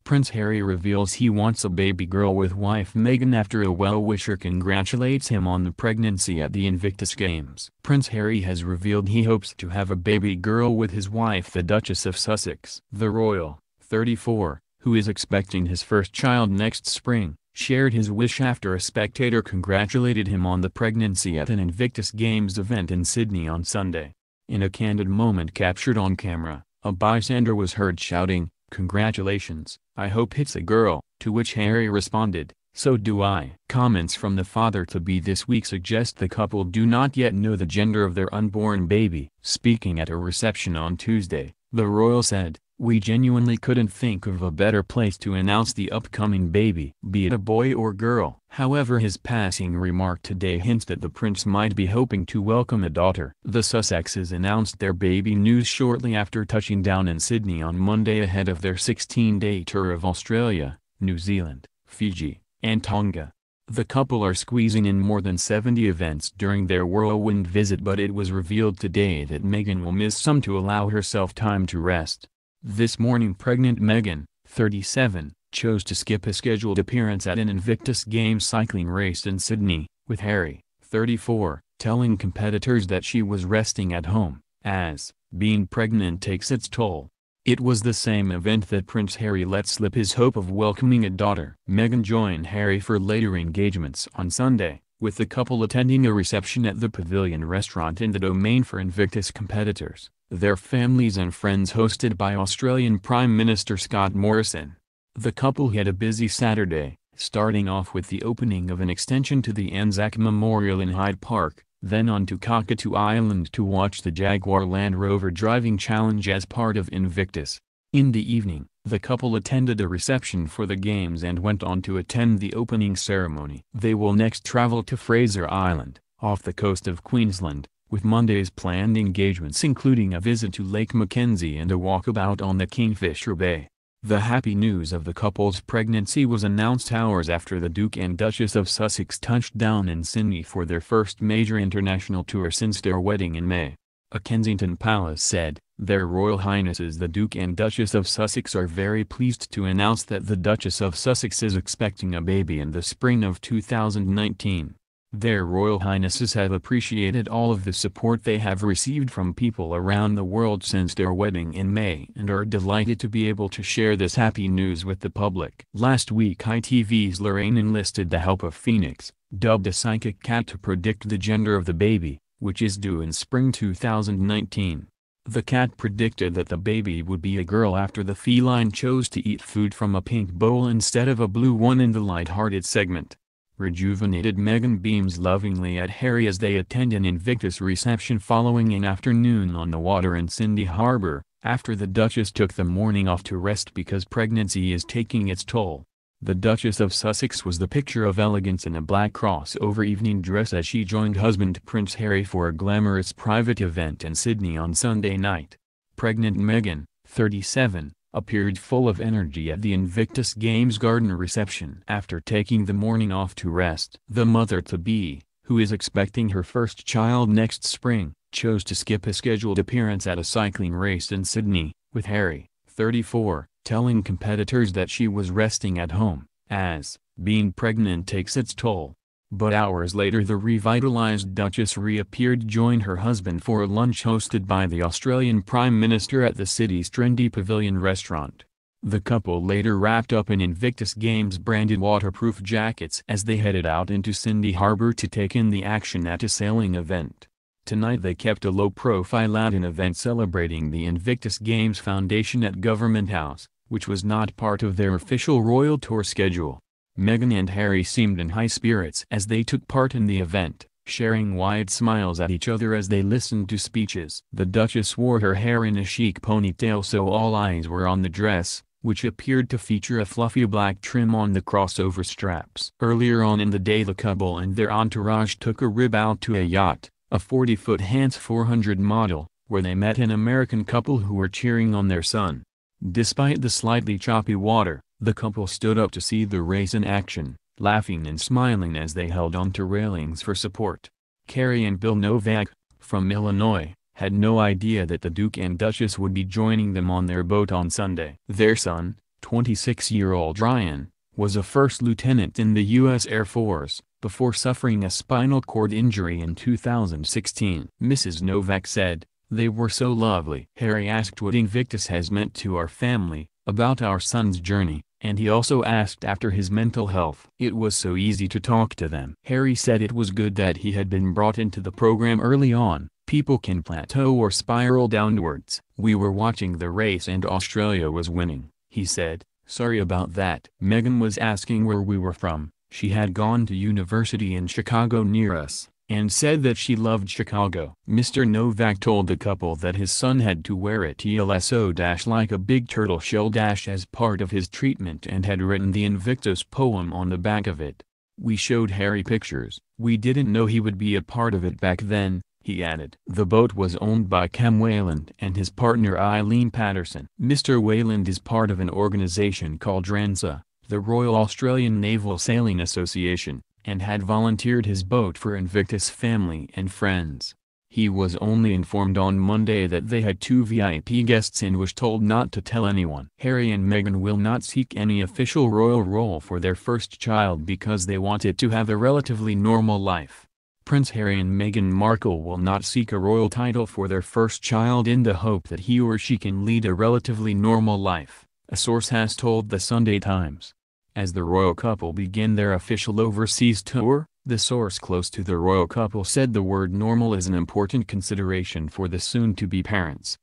Prince Harry reveals he wants a baby girl with wife Meghan after a well-wisher congratulates him on the pregnancy at the Invictus Games. Prince Harry has revealed he hopes to have a baby girl with his wife the Duchess of Sussex. The royal, 34, who is expecting his first child next spring, shared his wish after a spectator congratulated him on the pregnancy at an Invictus Games event in Sydney on Sunday. In a candid moment captured on camera, a bystander was heard shouting, "Congratulations, I hope it's a girl," to which Harry responded, "So do I." Comments from the father-to-be this week suggest the couple do not yet know the gender of their unborn baby. Speaking at a reception on Tuesday, the royal said, "We genuinely couldn't think of a better place to announce the upcoming baby, be it a boy or girl." However, his passing remark today hints that the prince might be hoping to welcome a daughter. The Sussexes announced their baby news shortly after touching down in Sydney on Monday ahead of their 16-day tour of Australia, New Zealand, Fiji, and Tonga. The couple are squeezing in more than 70 events during their whirlwind visit, but it was revealed today that Meghan will miss some to allow herself time to rest. This morning pregnant Meghan, 37, chose to skip a scheduled appearance at an Invictus Games cycling race in Sydney, with Harry, 34, telling competitors that she was resting at home, as being pregnant takes its toll. It was the same event that Prince Harry let slip his hope of welcoming a daughter. Meghan joined Harry for later engagements on Sunday, with the couple attending a reception at the Pavilion restaurant in the Domain for Invictus competitors, their families and friends, hosted by Australian Prime Minister Scott Morrison. The couple had a busy Saturday, starting off with the opening of an extension to the Anzac Memorial in Hyde Park, then on to Cockatoo Island to watch the Jaguar Land Rover Driving Challenge as part of Invictus. In the evening, the couple attended a reception for the games and went on to attend the opening ceremony. They will next travel to Fraser Island, off the coast of Queensland, with Monday's planned engagements including a visit to Lake Mackenzie and a walkabout on the Kingfisher Bay. The happy news of the couple's pregnancy was announced hours after the Duke and Duchess of Sussex touched down in Sydney for their first major international tour since their wedding in May. A Kensington Palace said, "Their Royal Highnesses the Duke and Duchess of Sussex are very pleased to announce that the Duchess of Sussex is expecting a baby in the spring of 2019. Their Royal Highnesses have appreciated all of the support they have received from people around the world since their wedding in May and are delighted to be able to share this happy news with the public." Last week ITV's Lorraine enlisted the help of Phoenix, dubbed a psychic cat, to predict the gender of the baby, which is due in spring 2019. The cat predicted that the baby would be a girl after the feline chose to eat food from a pink bowl instead of a blue one in the light-hearted segment. Rejuvenated Meghan beams lovingly at Harry as they attend an Invictus reception following an afternoon on the water in Sydney Harbour, after the Duchess took the morning off to rest because pregnancy is taking its toll. The Duchess of Sussex was the picture of elegance in a black crossover evening dress as she joined husband Prince Harry for a glamorous private event in Sydney on Sunday night. Pregnant Meghan, 37, appeared full of energy at the Invictus Games garden reception after taking the morning off to rest. The mother-to-be, who is expecting her first child next spring, chose to skip a scheduled appearance at a cycling race in Sydney, with Harry, 34, telling competitors that she was resting at home, as being pregnant takes its toll. But hours later the revitalized Duchess reappeared to join her husband for a lunch hosted by the Australian Prime Minister at the city's trendy Pavilion restaurant. The couple later wrapped up in Invictus Games branded waterproof jackets as they headed out into Sydney Harbour to take in the action at a sailing event. Tonight they kept a low profile at an event celebrating the Invictus Games Foundation at Government House, which was not part of their official royal tour schedule. Meghan and Harry seemed in high spirits as they took part in the event, sharing wide smiles at each other as they listened to speeches. The Duchess wore her hair in a chic ponytail so all eyes were on the dress, which appeared to feature a fluffy black trim on the crossover straps. Earlier on in the day the couple and their entourage took a rib out to a yacht, a 40-foot Hans 400 model, where they met an American couple who were cheering on their son. Despite the slightly choppy water, the couple stood up to see the race in action, laughing and smiling as they held onto railings for support. Carrie and Bill Novak, from Illinois, had no idea that the Duke and Duchess would be joining them on their boat on Sunday. Their son, 26-year-old Ryan was a first lieutenant in the U.S. Air Force, before suffering a spinal cord injury in 2016. Mrs. Novak said, "They were so lovely." Harry asked what Invictus has meant to our family, about our son's journey, and he also asked after his mental health. "It was so easy to talk to them." Harry said it was good that he had been brought into the program early on. People can plateau or spiral downwards. "We were watching the race and Australia was winning," he said. "Sorry about that." Meghan was asking where we were from. She had gone to university in Chicago near us, and said that she loved Chicago. Mr. Novak told the couple that his son had to wear a TLSO- like a big turtle shell - as part of his treatment and had written the Invictus poem on the back of it. "We showed Harry pictures. We didn't know he would be a part of it back then," he added. The boat was owned by Cam Wayland and his partner Eileen Patterson. Mr. Wayland is part of an organization called RANSA, the Royal Australian Naval Sailing Association, and had volunteered his boat for Invictus family and friends. He was only informed on Monday that they had 2 VIP guests and was told not to tell anyone. Harry and Meghan will not seek any official royal role for their first child because they want it to have a relatively normal life. Prince Harry and Meghan Markle will not seek a royal title for their first child in the hope that he or she can lead a relatively normal life, a source has told the Sunday Times. As the royal couple begin their official overseas tour, the source close to the royal couple said the word normal is an important consideration for the soon-to-be parents.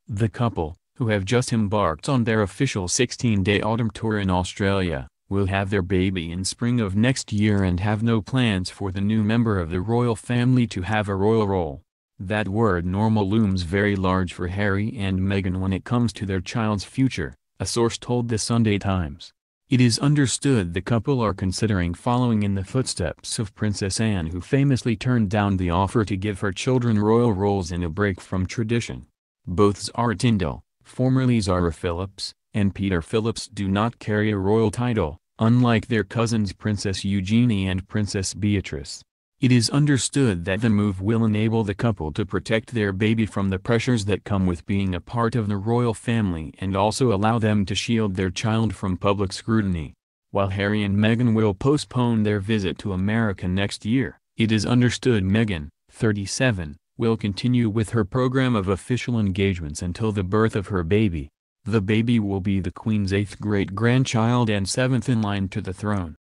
The couple, who have just embarked on their official 16-day autumn tour in Australia, will have their baby in spring of next year and have no plans for the new member of the royal family to have a royal role. That word normal looms very large for Harry and Meghan when it comes to their child's future, a source told the Sunday Times. It is understood the couple are considering following in the footsteps of Princess Anne, who famously turned down the offer to give her children royal roles in a break from tradition. Both Zara Tindall, formerly Zara Phillips, and Peter Phillips do not carry a royal title, unlike their cousins Princess Eugenie and Princess Beatrice. It is understood that the move will enable the couple to protect their baby from the pressures that come with being a part of the royal family and also allow them to shield their child from public scrutiny. While Harry and Meghan will postpone their visit to America next year, it is understood Meghan, 37, will continue with her program of official engagements until the birth of her baby. The baby will be the Queen's 8th great-grandchild and 7th in line to the throne.